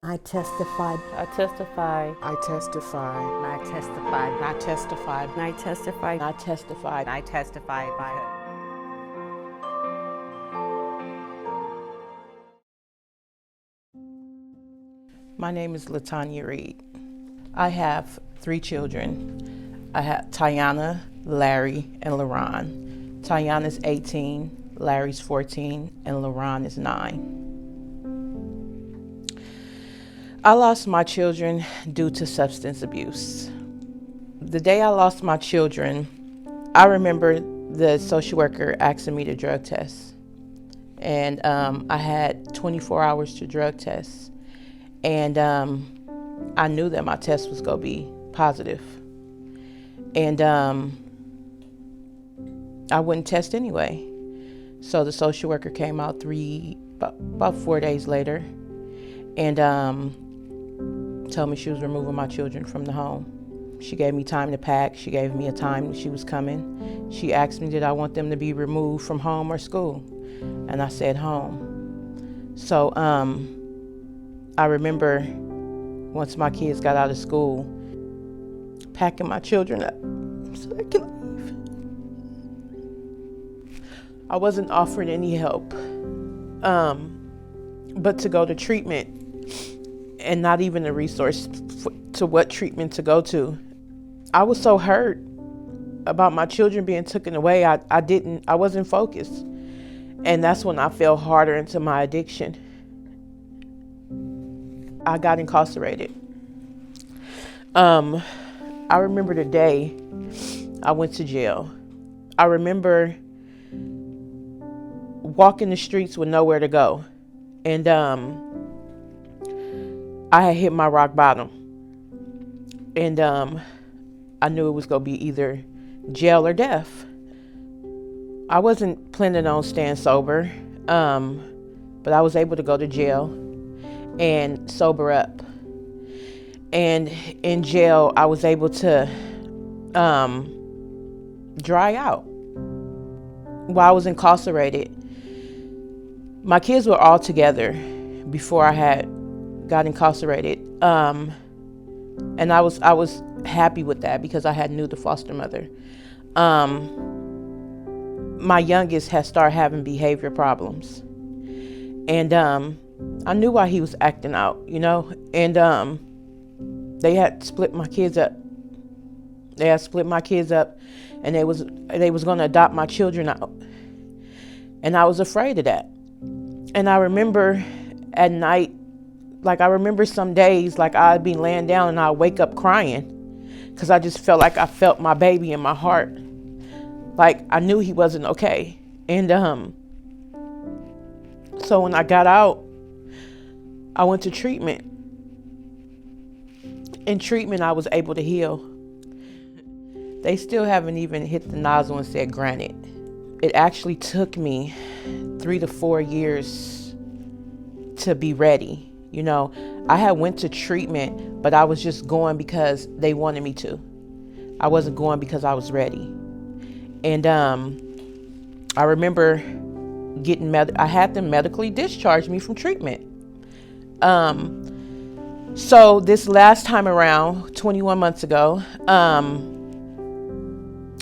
I testified. I testify. I testify. I testify. I testify. I testify. I testify. I testify by it. My name is LaTanya Reed. I have 3 children. I have Tiana, Larry, and LaRon. Tiana's 18, Larry's 14, and LaRon is 9. I lost my children due to substance abuse. The day I lost my children, I remember the social worker asking me to drug test. And I had 24 hours to drug test. And I knew that my test was going to be positive. And I wouldn't test anyway. So the social worker came out about 4 days later and told me she was removing my children from the home. She gave me time to pack. She gave me a time that she was coming. She asked me, did I want them to be removed from home or school? And I said home. So I remember once my kids got out of school, packing my children up so I could leave. I wasn't offered any help, but to go to treatment and not even a resource to what treatment to go to. I was so hurt about my children being taken away. I wasn't focused. And that's when I fell harder into my addiction. I got incarcerated. I remember the day I went to jail. I remember walking the streets with nowhere to go. And I had hit my rock bottom. And I knew it was going to be either jail or death. I wasn't planning on staying sober, but I was able to go to jail and sober up. And in jail, I was able to dry out. While I was incarcerated, my kids were all together before I had got incarcerated. And I was happy with that because I had knew the foster mother. My youngest had started having behavior problems. And I knew why he was acting out, and they had split my kids up. And they was going to adopt my children out. And I was afraid of that. And I remember at night, I remember some days, I'd be laying down and I'd wake up crying because I just felt like I felt my baby in my heart. I knew he wasn't okay. And so when I got out, I went to treatment. In treatment, I was able to heal. They still haven't even hit the nozzle and said granted. It actually took me 3 to 4 years to be ready. I had went to treatment, but I was just going because they wanted me to. I wasn't going because I was ready. And I remember I had them medically discharge me from treatment. So this last time around, 21 months ago,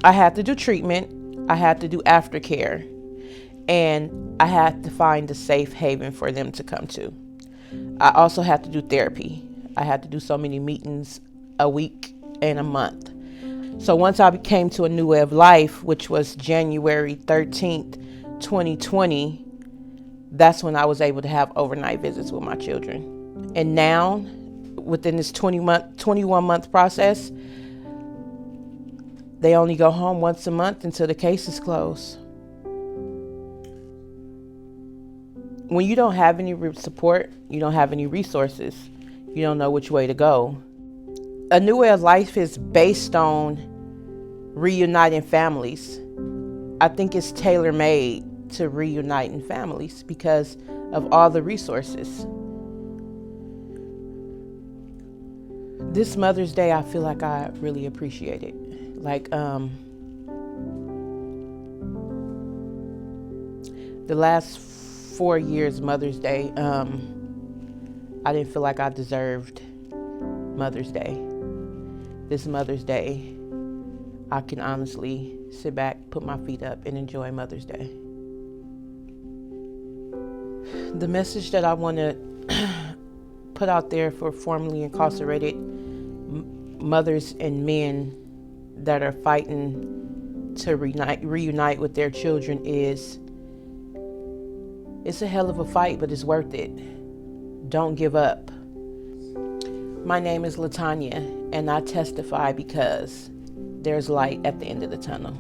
I had to do treatment. I had to do aftercare. And I had to find a safe haven for them to come to. I also had to do therapy. I had to do so many meetings a week and a month. So once I came to a new way of life, which was January 13th, 2020, that's when I was able to have overnight visits with my children. And now, within this 21-month process, they only go home once a month until the case is closed. When you don't have any support, you don't have any resources, you don't know which way to go. A new way of life is based on reuniting families. I think it's tailor-made to reuniting families because of all the resources. This Mother's Day, I feel like I really appreciate it. The last 4 years, Mother's Day, I didn't feel like I deserved Mother's Day. This Mother's Day, I can honestly sit back, put my feet up, and enjoy Mother's Day. The message that I want to put out there for formerly incarcerated mothers and men that are fighting to reunite with their children is, it's a hell of a fight, but it's worth it. Don't give up. My name is LaTanya, and I testify because there's light at the end of the tunnel.